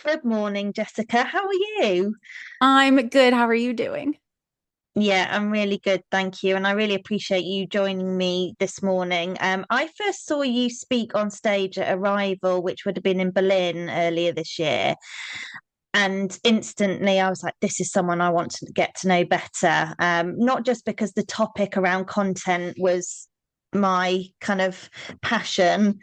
Good morning, Jessica. How are you? I'm good. How are you doing? Yeah, I'm really good, thank you. And I really appreciate you joining me this morning. I first saw you speak on stage at Arrival, which would have been in Berlin earlier this year. And instantly I was like, this is someone I want to get to know better. Not just because the topic around content was my kind of passion,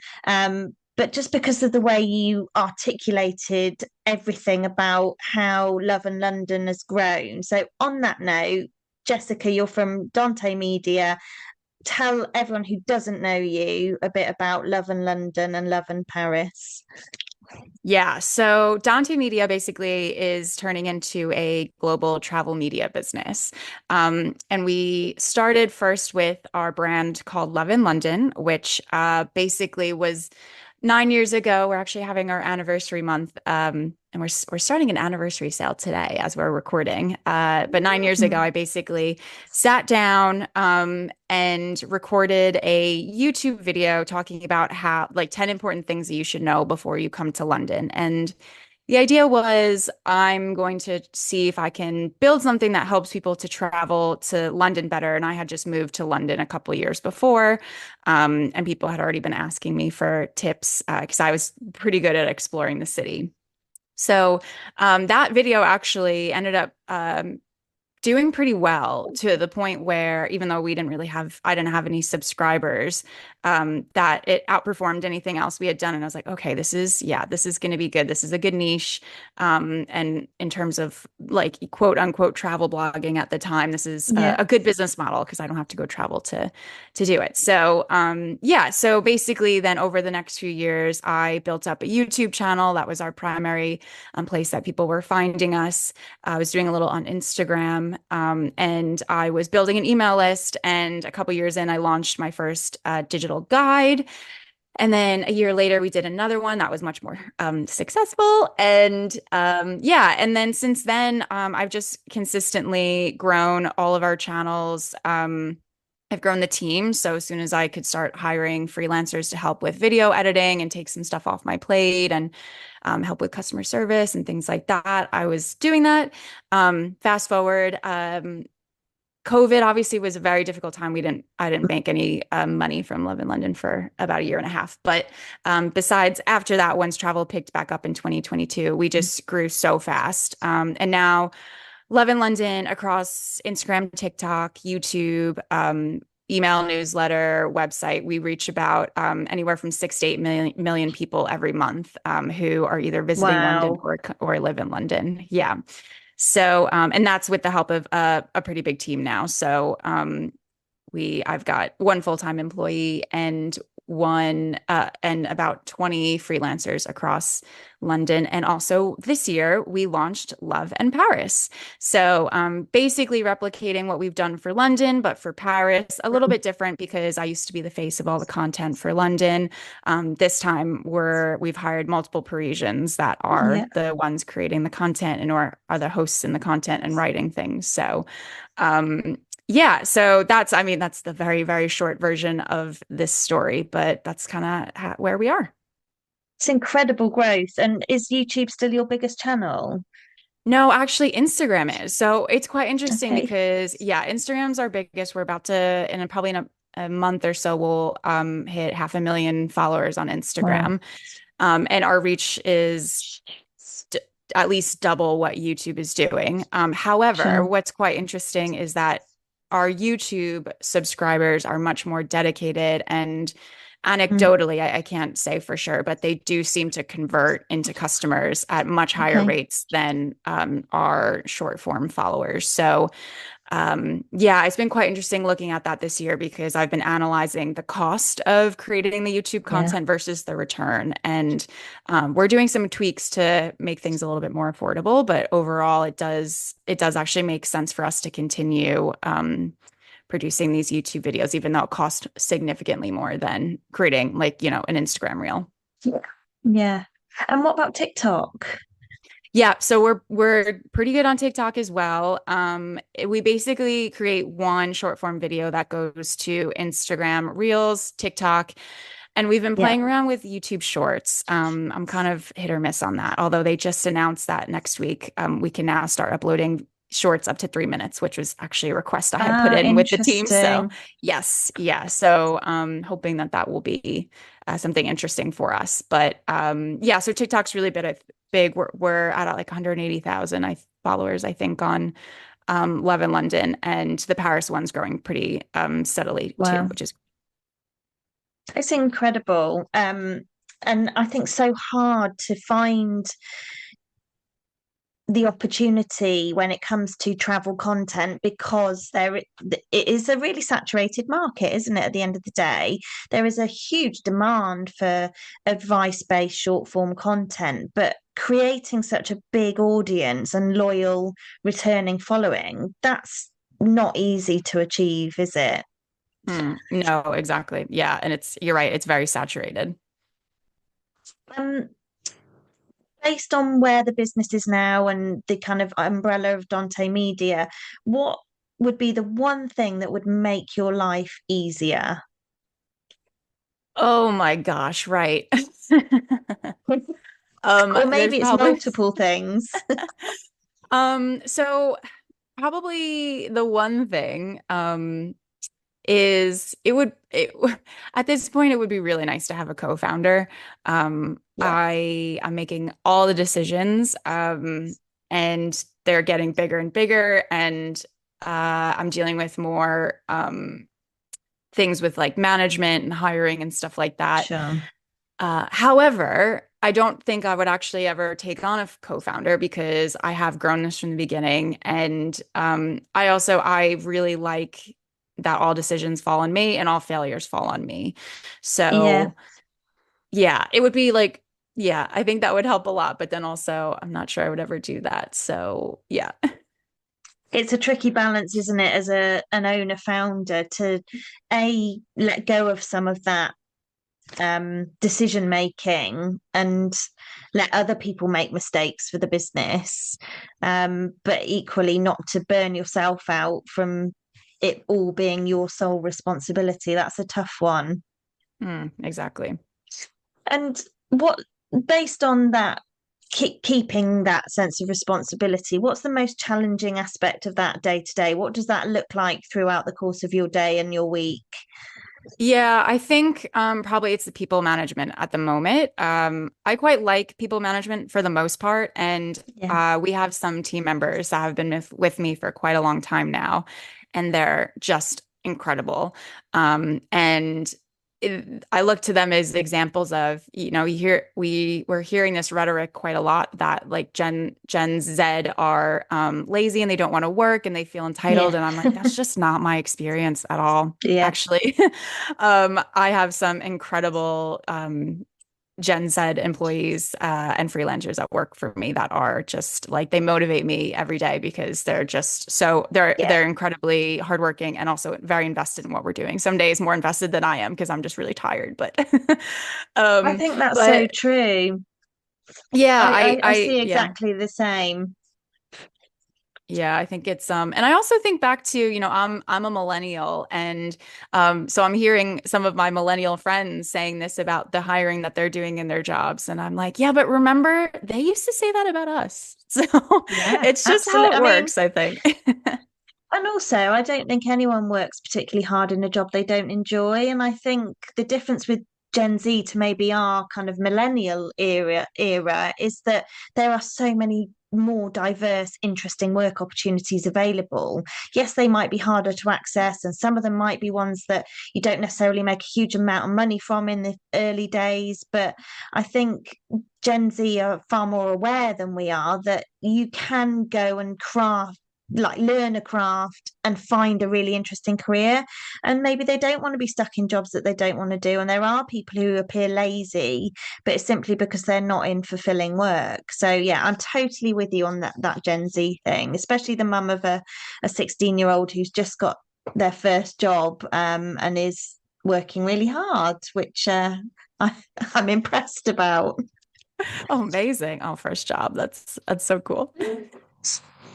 but just because of the way you articulated everything about how Love and London has grown. So, on that note, Jessica, you're from Dante Media. Tell everyone who doesn't know you a bit about Love and London and Love and Paris. Yeah, so Dante Media basically is turning into a global travel media business. And we started first with our brand called Love in London, which basically was 9 years ago. We're actually having our anniversary month, and we're starting an anniversary sale today as we're recording. But 9 years ago, I basically sat down and recorded a YouTube video talking about how, like, 10 important things that you should know before you come to London. And the idea was I'm going to see if I can build something that helps people to travel to London better. And I had just moved to London a couple years before, and people had already been asking me for tips because I was pretty good at exploring the city. So that video actually ended up doing pretty well to the point where even though I didn't have any subscribers, that it outperformed anything else we had done. And I was like, okay, this is going to be good. This is a good niche. And in terms of like quote unquote travel blogging at the time, this is Yeah. a good business model because I don't have to go travel to do it. So, yeah. So basically then over the next few years, I built up a YouTube channel. That was our primary place that people were finding us. I was doing a little on Instagram, and I was building an email list. And a couple years in, I launched my first digital guide. And then a year later, we did another one that was much more successful. And yeah, and then since then, I've just consistently grown all of our channels. I've grown the team. So as soon as I could start hiring freelancers to help with video editing and take some stuff off my plate and help with customer service and things like that, I was doing that. Fast forward, COVID obviously was a very difficult time. I didn't make any money from Love in London for about a year and a half. But besides, after that, once travel picked back up in 2022, we just grew so fast. And now Love in London across Instagram, TikTok, YouTube, email, newsletter, website. We reach about anywhere from 6 to 8 million people every month who are either visiting London Wow. or live in London. Yeah. So, and that's with the help of a pretty big team now. So, I've got one full-time employee and one and about 20 freelancers across London. And also this year we launched Love and Paris. So basically replicating what we've done for London, but for Paris, a little bit different because I used to be the face of all the content for London. This time we've hired multiple Parisians that are Yeah. the ones creating the content and or are the hosts in the content and writing things. So yeah, so I mean, that's the very, very short version of this story, but that's kind of where we are. It's incredible growth. And is YouTube still your biggest channel? No, actually, Instagram is. So it's quite interesting Okay. because, yeah, Instagram's our biggest. We're about to, and probably in a month or so, we'll hit 500,000 followers on Wow. Instagram. And our reach is at least double what YouTube is doing. However, Sure. what's quite interesting is that our YouTube subscribers are much more dedicated and Mm, anecdotally, I can't say for sure, but they do seem to convert into customers at much higher okay. rates than our short form followers. So yeah, it's been quite interesting looking at that this year because I've been analyzing the cost of creating the YouTube Yeah. content versus the return. And we're doing some tweaks to make things a little bit more affordable, but overall it does actually make sense for us to continue producing these YouTube videos, even though it costs significantly more than creating like, an Instagram reel. Yeah. Yeah. And what about TikTok? Yeah, so we're pretty good on TikTok as well. We basically create one short form video that goes to Instagram Reels, TikTok, And we've been Yeah. playing around with YouTube Shorts. I'm kind of hit or miss on that, although they just announced that next week we can now start uploading shorts up to 3 minutes, which was actually a request I had put Ah, in with the team. So interesting. yes, yeah. So hoping that that will be something interesting for us. But yeah, so TikTok's really big. We're at like 180,000 followers, I think, on Love in London, and the Paris one's growing pretty steadily too, Wow. which is It's incredible. And I think so hard to find the opportunity when it comes to travel content because it is a really saturated market, isn't it? At the end of the day, there is a huge demand for advice-based short form content, but creating such a big audience and loyal returning following, that's not easy to achieve, is it? No, exactly. Yeah, and you're right, it's very saturated. Um, Based on where the business is now and the kind of umbrella of Dante Media, what would be the one thing that would make your life easier? Oh my gosh, right. Or There's maybe it's probably multiple things. so probably the one thing is at this point it would be really nice to have a co-founder. Yeah, I'm making all the decisions and they're getting bigger and bigger, and I'm dealing with more things with like management and hiring and stuff like that. sure. However, I don't think I would actually ever take on a co-founder because I have grown this from the beginning. And I really like that all decisions fall on me and all failures fall on me. Yeah, So yeah, it would be like, yeah, I think that would help a lot. But then also, I'm not sure I would ever do that. So yeah. it's a tricky balance, isn't it, as an owner founder to let go of some of that decision making and let other people make mistakes for the business, but equally not to burn yourself out from it all being your sole responsibility. That's a tough one. Exactly. And what, based on that, keeping that sense of responsibility, what's the most challenging aspect of that day to day? What does that look like throughout the course of your day and your week? Yeah, I think probably it's the people management at the moment. I quite like people management for the most part, and Yeah, we have some team members that have been with me for quite a long time now, and they're just incredible. And I look to them as examples of, we're hearing this rhetoric quite a lot that like Gen Z are lazy and they don't want to work and they feel entitled, yeah, and I'm like, that's just not my experience at all, yeah, actually. I have some incredible Gen Z employees and freelancers that work for me that are just like they motivate me every day because they're just yeah. they're incredibly hardworking and also very invested in what we're doing. Some days more invested than I am because I'm just really tired. But I um, think that's so but true. yeah, I see yeah. exactly the same. Yeah, I think it's and I also think back to, I'm a millennial, and so I'm hearing some of my millennial friends saying this about the hiring that they're doing in their jobs, and I'm like, yeah, but remember they used to say that about us. So Yeah, it's just how absolutely. it I mean, works, I think. and also, I don't think anyone works particularly hard in a job they don't enjoy. And I think the difference with Gen Z to maybe our kind of millennial era is that there are so many more diverse, interesting work opportunities available. Yes, they might be harder to access, and some of them might be ones that you don't necessarily make a huge amount of money from in the early days. But I think Gen Z are far more aware than we are that you can go and learn a craft and find a really interesting career, and maybe they don't want to be stuck in jobs that they don't want to do, and there are people who appear lazy but it's simply because they're not in fulfilling work. So yeah, I'm totally with you on that Gen Z thing, especially the mum of a 16-year-old who's just got their first job, and is working really hard, which I, I'm impressed about. Oh, amazing. Oh, first job. That's so cool.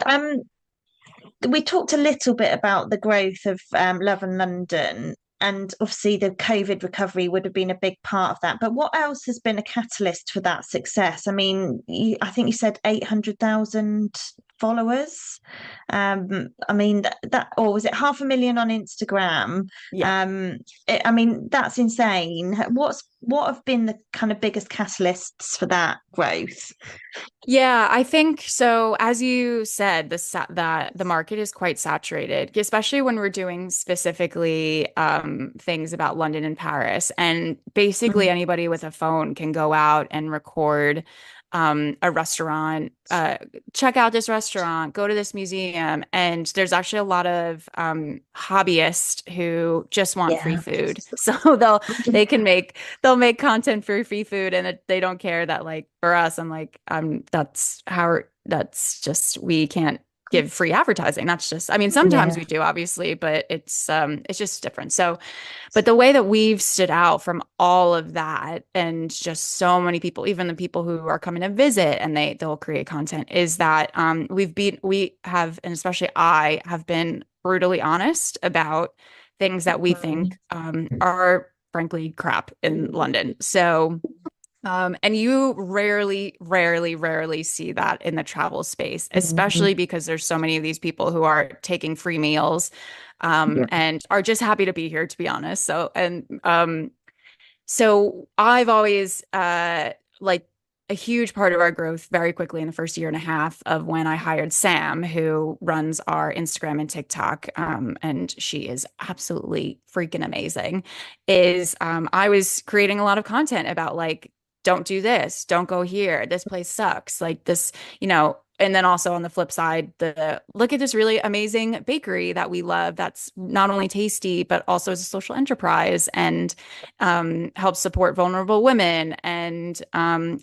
um we talked a little bit about the growth of Love and London. and obviously the COVID recovery would have been a big part of that. But what else has been a catalyst for that success? I mean, I think you said 800,000 followers. I mean that, or was it 500,000 on Instagram? Yeah. I mean, that's insane. What have been the kind of biggest catalysts for that growth? Yeah, I think so. As you said, that the market is quite saturated, especially when we're doing specifically things about London and Paris. And basically, Mm, anybody with a phone can go out and record a restaurant, check out this restaurant, go to this museum. And there's actually a lot of hobbyists who just want free yeah. food. So they'll make content for free food, and they don't care that, like, for us, I'm like, that's just, we can't give free advertising. That's just, I mean, sometimes Yeah. we do, obviously, but it's just different. So, but the way that we've stood out from all of that, and just so many people, even the people who are coming to visit and they'll create content, is that we have, and especially I have been brutally honest about things that we Mm, think are frankly crap in London. So and you rarely see that in the travel space, mm, especially because there's so many of these people who are taking free meals, yeah. and are just happy to be here, to be honest. So I've always like, a huge part of our growth very quickly in the first year and a half of when I hired Sam, who runs our Instagram and TikTok, and she is absolutely freaking amazing, is I was creating a lot of content about, like, don't do this, don't go here, this place sucks, like this, and then also on the flip side, the look at this really amazing bakery that we love, that's not only tasty but also is a social enterprise, and helps support vulnerable women, and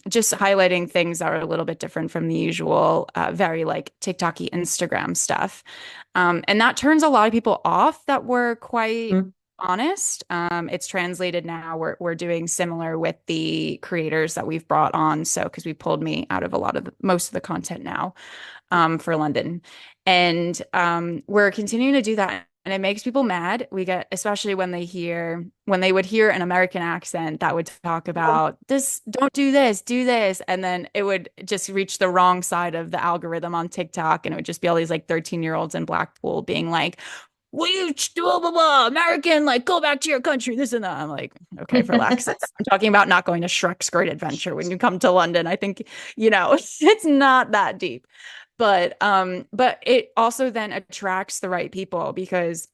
just highlighting things that are a little bit different from the usual, very like TikToky Instagram stuff. And that turns a lot of people off that were quite Mm, honest. It's translated now. We're doing similar with the creators that we've brought on. So, because we pulled me out of most of the content now, for London. And we're continuing to do that. And it makes people mad. We get, especially when they would hear an American accent that would talk about this, don't do this, do this. And then it would just reach the wrong side of the algorithm on TikTok. And it would just be all these like 13-year-olds in Blackpool being like, will you blah blah blah American, like, go back to your country, this and that. I'm like, okay, relax. I'm talking about not going to Shrek's Great Adventure when you come to London. I think, it's not that deep. But it also then attracts the right people, because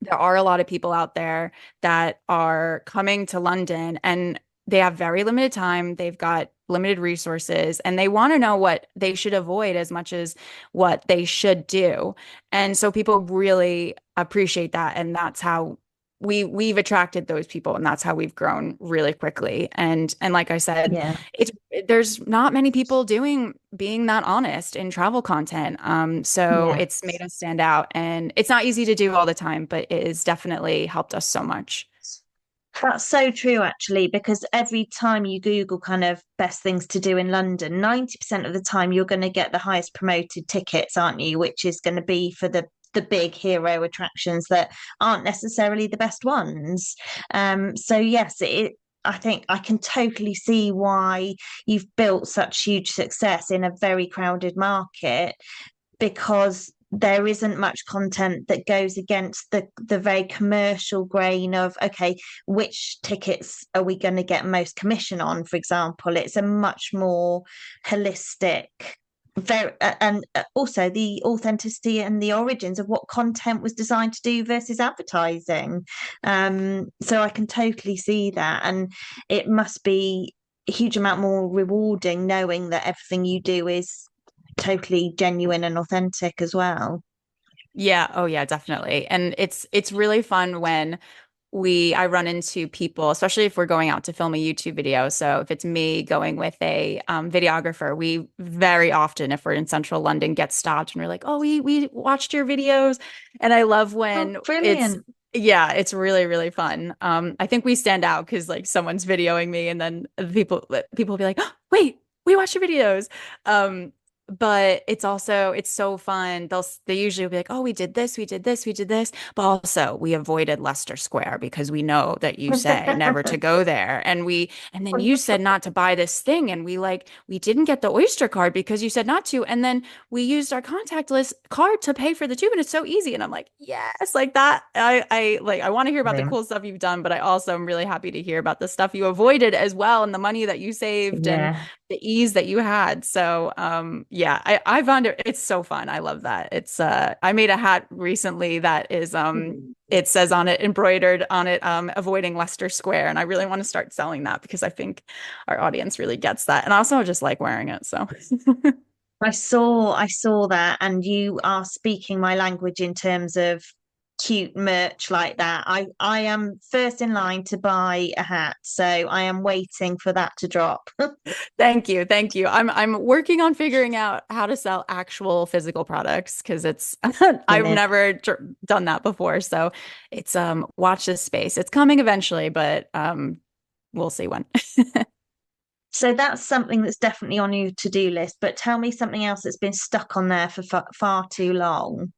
there are a lot of people out there that are coming to London, and they have very limited time. They've got limited resources, and they want to know what they should avoid as much as what they should do. And so people really appreciate that. And that's how we've attracted those people, and that's how we've grown really quickly. And like I said, yeah. it's there's not many people being that honest in travel content. So Yeah. it's made us stand out, and it's not easy to do all the time, but it has definitely helped us so much. That's so true, actually, because every time you Google kind of best things to do in London, 90% of the time you're going to get the highest promoted tickets, aren't you? Which is going to be for the big hero attractions that aren't necessarily the best ones. So yes, I think I can totally see why you've built such huge success in a very crowded market, because there isn't much content that goes against the very commercial grain of, okay, which tickets are we going to get most commission on, for example. It's a much more holistic, very, and also the authenticity and the origins of what content was designed to do versus advertising. So I can totally see that, and it must be a huge amount more rewarding knowing that everything you do is totally genuine and authentic as well. Yeah, oh yeah, definitely. And it's really fun when I run into people, especially if we're going out to film a YouTube video. So if it's me going with a videographer, we very often, if we're in central London, get stopped and we're like, "Oh, we watched your videos." And I love Oh, when brilliant. yeah, it's really, really fun. I think we stand out because, like, someone's videoing me, and then people will be like, oh, "Wait, we watched your videos." Um, but it's so fun. They usually will be like, "Oh, we did this, we did this, we did this," but also we avoided Leicester Square because we know that you say never to go there, and then you said not to buy this thing, and we didn't get the Oyster card because you said not to, and then we used our contactless card to pay for the tube, and it's so easy. And I'm like, yes, like that. I want to hear about the Brilliant. cool stuff you've done, but I also am really happy to hear about the stuff you avoided as well, and the money that you saved, and Yeah. the ease that you had. So yeah, I found it's so fun. I love that. I made a hat recently that is it says on it, embroidered on it, avoiding Leicester Square. And I really want to start selling that because I think our audience really gets that. And also I just like wearing it. So I saw that, and you are speaking my language in terms of cute merch like that. I am first in line to buy a hat, so I am waiting for that to drop. thank you. Thank you. I'm working on figuring out how to sell actual physical products because it's I've Brilliant. never done that before. So it's watch this space. It's coming eventually, but we'll see when. So that's something that's definitely on your to-do list, but tell me something else that's been stuck on there for far too long.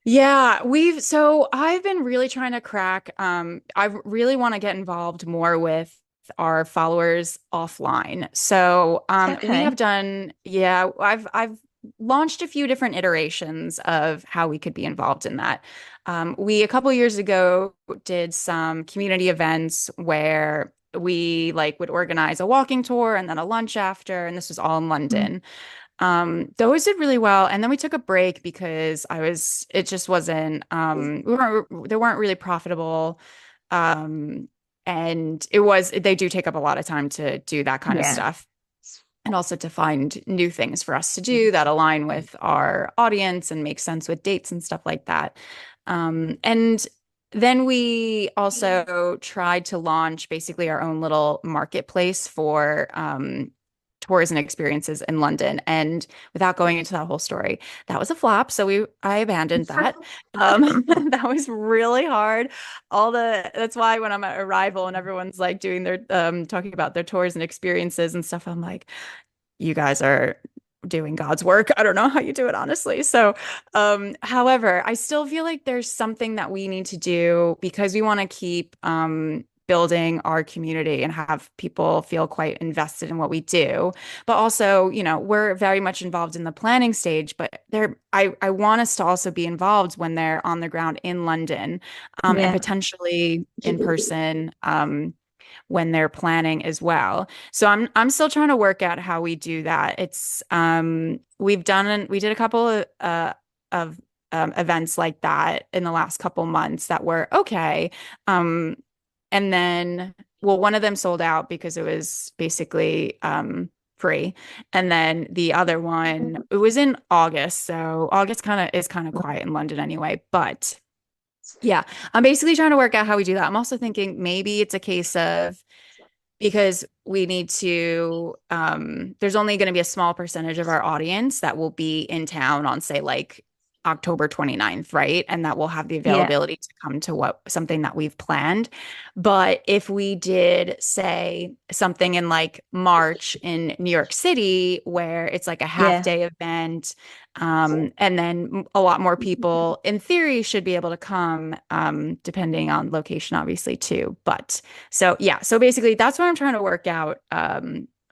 Yeah, so I've been really trying to crack I really want to get involved more with our followers offline. So we Okay. have done yeah, I've launched a few different iterations of how we could be involved in that. We a couple years ago did some community events where we would organize a walking tour and then a lunch after, and this was all in Mm. London. Those did really well. And then we took a break because it just wasn't, they weren't really profitable. Um, and they do take up a lot of time to do that kind of Yeah. stuff. And also to find new things for us to do that align with our audience and make sense with dates and stuff like that. And then we also tried to launch basically our own little marketplace for tours and experiences in London. And without going into that whole story, that was a flop. So I abandoned that. That was really hard. That's why when I'm at Arrival and everyone's like doing their talking about their tours and experiences and stuff, I'm like, you guys are doing God's work. I don't know how you do it, honestly. So, however, I still feel like there's something that we need to do because we want to keep building our community and have people feel quite invested in what we do. But also, we're very much involved in the planning stage, but I want us to also be involved when they're on the ground in London, and Yeah. potentially in person. When they're planning as well. So I'm still trying to work out how we do that. We did a couple of events like that in the last couple months that were okay. Um and then one of them sold out because it was basically free. And then the other one, it was in August. So August kind of quiet in London anyway, but yeah, I'm basically trying to work out how we do that. I'm also thinking maybe it's a case of because we need to there's only going to be a small percentage of our audience that will be in town on say like October 29th, right? And that will have the Yeah. availability to come to something that we've planned. But if we did say something in like March in New York City where it's like a half Yeah. day event, and then a lot more people in theory should be able to come, depending on location, obviously, too. But so yeah, so basically that's what I'm trying to work out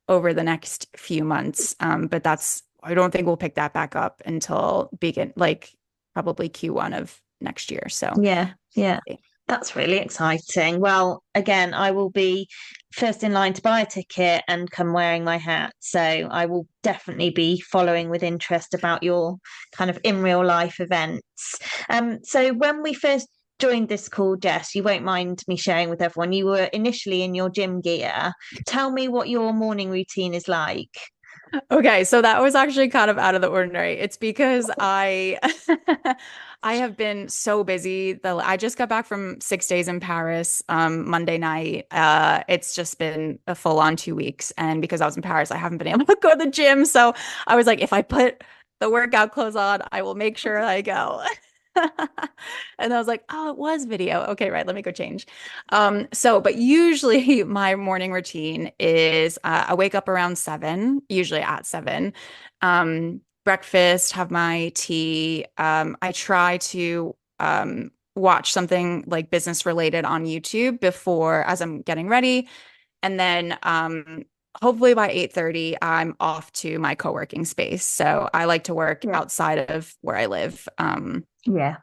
over the next few months. But I don't think we'll pick that back up until probably Q1 of next year. So Yeah. Yeah. That's really exciting. Well, again, I will be first in line to buy a ticket and come wearing my hat. So I will definitely be following with interest about your kind of in real life events. So when we first joined this call, Jess, you won't mind me sharing with everyone, you were initially in your gym gear. Tell me what your morning routine is like. Okay, so that was actually kind of out of the ordinary. It's because I have been so busy. I just got back from 6 days in Paris, Monday night. It's just been a full-on 2 weeks, and because I was in Paris, I haven't been able to go to the gym. So I was like, if I put the workout clothes on, I will make sure I go. And I was like, oh, it was video. Okay, right, let me go change. But usually my morning routine is I wake up around 7, usually at 7. Breakfast, have my tea. I try to watch something like business related on YouTube before as I'm getting ready. And then hopefully by 8:30, I'm off to my co-working space. So I like to work Yeah. outside of where I live. Yeah.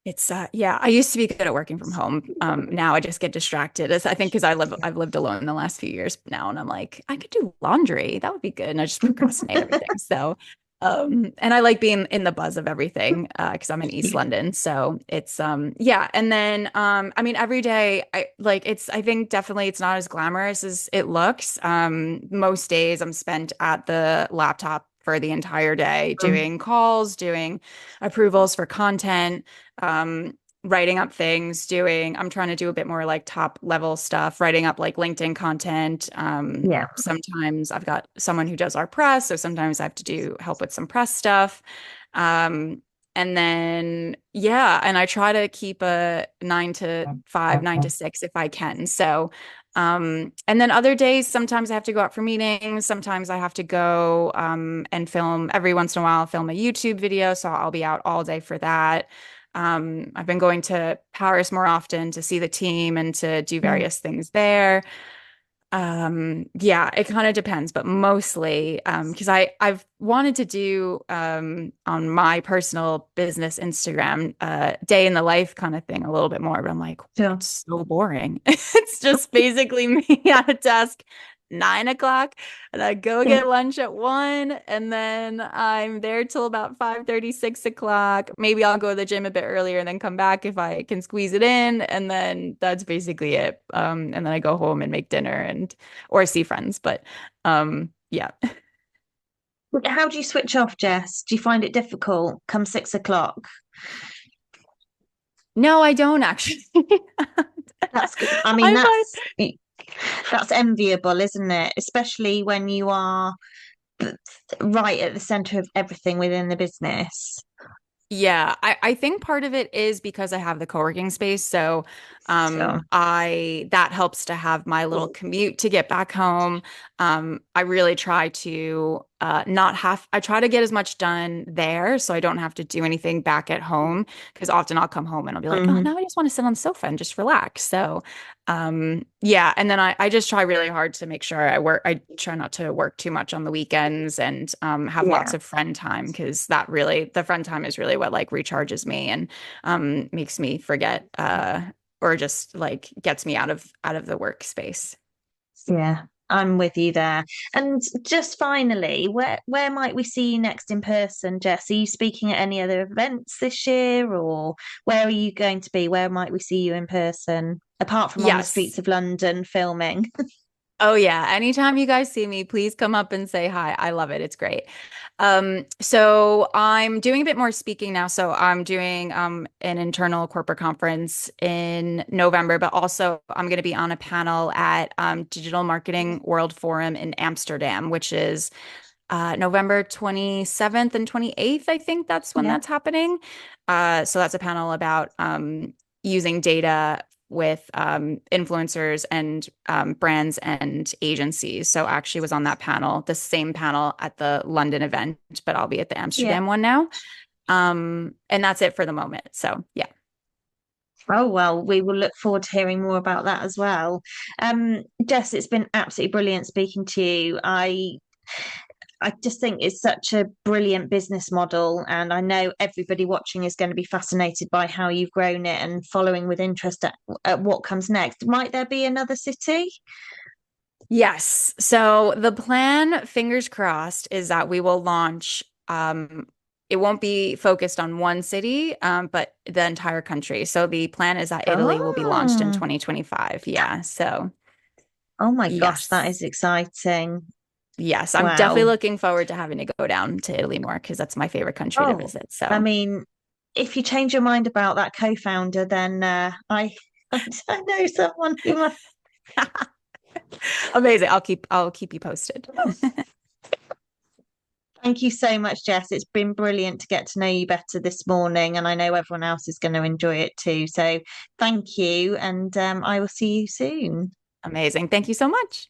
It's yeah, I used to be good at working from home. Now I just get distracted. I think because I've lived alone the last few years now, and I'm like, I could do laundry. That would be good. And I just procrastinate everything. So and I like being in the buzz of everything because I'm in East London. So it's yeah. And then I mean every day I think definitely it's not as glamorous as it looks. Most days I'm spent at the laptop for the entire day doing calls, doing approvals for content, um, writing up things, I'm trying to do a bit more like top level stuff, writing up like LinkedIn content. Yeah. Sometimes I've got someone who does our press, so sometimes I have to do help with some press stuff. Um, and then, yeah, and I try to keep a 9 to 5, 9 to 6 if I can. So, and then other days, sometimes I have to go out for meetings. Sometimes I have to go and film every once in a while, film a YouTube video. So I'll be out all day for that. I've been going to Paris more often to see the team and to do Mm. various things there. Yeah, it kind of depends, but mostly because I've wanted to do on my personal business Instagram day in the life kind of thing a little bit more, but I'm like, Sure. it's so boring. It's just basically me at a desk 9 o'clock, and I go get lunch at 1, and then I'm there till about 5:30, 6 o'clock. Maybe I'll go to the gym a bit earlier and then come back if I can squeeze it in, and then that's basically it. And then I go home and make dinner and or see friends. But yeah. How do you switch off, Jess? Do you find it difficult come 6 o'clock? No, I don't actually. That's good. I mean, I find that's enviable, isn't it? Especially when you are right at the center of everything within the business. Yeah, I think part of it is because I have the co-working space. So So, I that helps to have my little commute to get back home. I really try to not have I try to get as much done there so I don't have to do anything back at home because often I'll come home and I'll be like, oh, mhm. now I just want to sit on the sofa and just relax. So yeah, and then I just try really hard to make sure I try not to work too much on the weekends and have lots Yeah. of friend time because the friend time is really what like recharges me and makes me forget or just like gets me out of the workspace. Yeah, I'm with you there. And just finally, where might we see you next in person, Jess? Are you speaking at any other events this year, or where are you going to be? Where might we see you in person, apart from on the streets Yes. of London filming? Oh yeah. Anytime you guys see me, please come up and say hi. I love it. It's great. So I'm doing a bit more speaking now. So I'm doing an internal corporate conference in November, but also I'm going to be on a panel at Digital Marketing World Forum in Amsterdam, which is November 27th and 28th. I think that's when Yeah. that's happening. So that's a panel about using data with influencers and brands and agencies. So I actually was on that panel, the same panel at the London event, but I'll be at the Yeah. Amsterdam one now. And that's it for the moment. So yeah. Oh, well, we will look forward to hearing more about that as well. Jess, it's been absolutely brilliant speaking to you. I just think it's such a brilliant business model, and I know everybody watching is going to be fascinated by how you've grown it and following with interest at what comes next. Might there be another city? Yes. So the plan, fingers crossed, is that we will launch. It won't be focused on one city, but the entire country. So the plan is that Italy will be launched in Oh, 2025. Yeah. So oh my gosh, that yes. is exciting. Yes. I'm definitely Wow. looking forward to having to go down to Italy more because that's my favorite country to Oh, visit. I So mean, if you change your mind about that co-founder, then I know someone who might. amazing. I'll keep you posted. Thank you so much, Jess. It's been brilliant to get to know you better this morning, and I know everyone else is going to enjoy it too. So thank you, and I will see you soon. Amazing. Thank you so much.